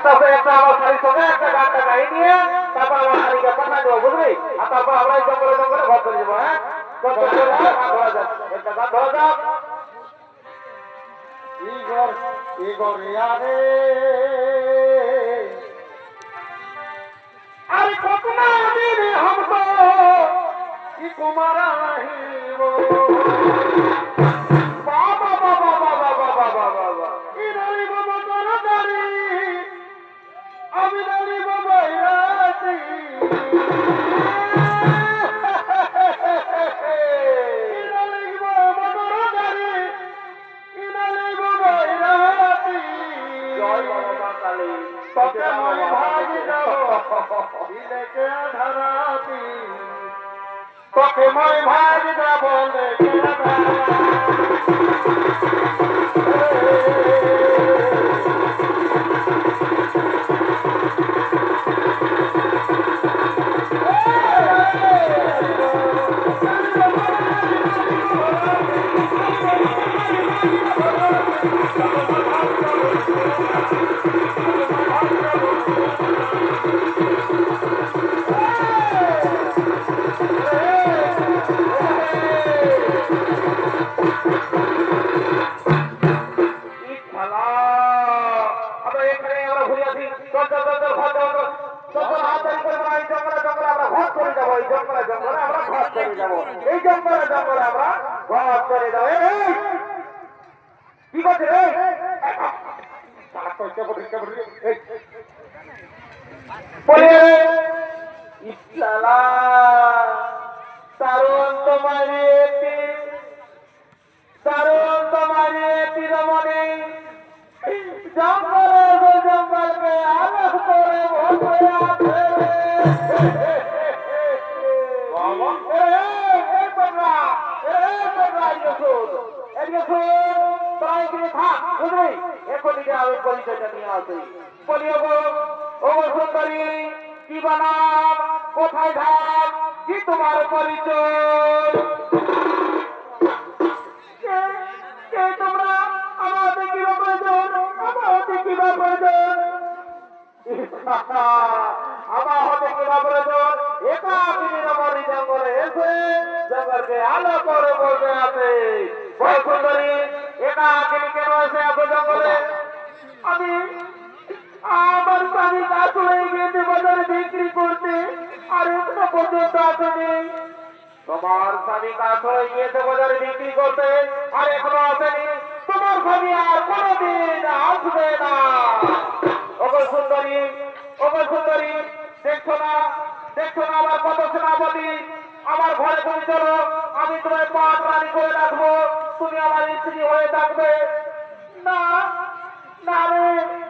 তারপরে একটা আমার শাড়ির সঙ্গে একটা গানটা গাই নিয়ে তারপর আমার শাড়িকে পাঠা দেবো বুঝলি আর তারপর আমরা এই জঙ্গলে জঙ্গলে ঘর করে যাবো হ্যাঁ গান ধরা যাক একটা গান ধরা যাক ইগর ইগর আরে अरे कोकना मेरे हम तो কি কুমারা নাহিব बाबा बाबा बाबा बाबा बाबा ইরালি বাবা করদারি আমি রালি বাবা ইরাতি ইরালি বাবা করদারি ইরালি বাবা ইরাতি জয় বাবা কালী তোকে মই ভাজি যাব দিলেকে ধরাতি তোকে মই ভাজি যাব লেকে এই জঙ্গলে জঙ্গলে আমরা ঘর করে যাবো কি করছে রে বলে ইসলালা তারুণ তোমারে তীরমণি জঙ্গলে জঙ্গলকে আলো করে বসে আছে পরিচয়টা নিয়ে আসে বলি ও সুন্দরী কি বানাম কোথায় ধাপ কি তোমার পরিচয় তোমরা আমাদের কি প্রয়োজন আমাদের কি প্রয়োজন আমার হতে কি প্রয়োজন একা মরি জঙ্গলে এসে জঙ্গলকে আলো করে বলতে আছে বল সুন্দরী একা কেন এসে এত জঙ্গলে আমি আমার স্বামী কাজ হয়ে গিয়েছে বাজারে বিক্রি করতে আর এখনো পর্যন্ত আসেনি তোমার স্বামী কাজ হয়ে গিয়েছে বাজারে বিক্রি করতে আর এখনো আসেনি তোমার স্বামী আর কোনোদিন আসবে না ওগো সুন্দরী দেখছো না আমার কত সেনাপতি আমার ঘরে তুমি চলো আমি তোমার পাট রানী করে রাখবো তুমি আমার স্ত্রী হয়ে থাকবে না না রে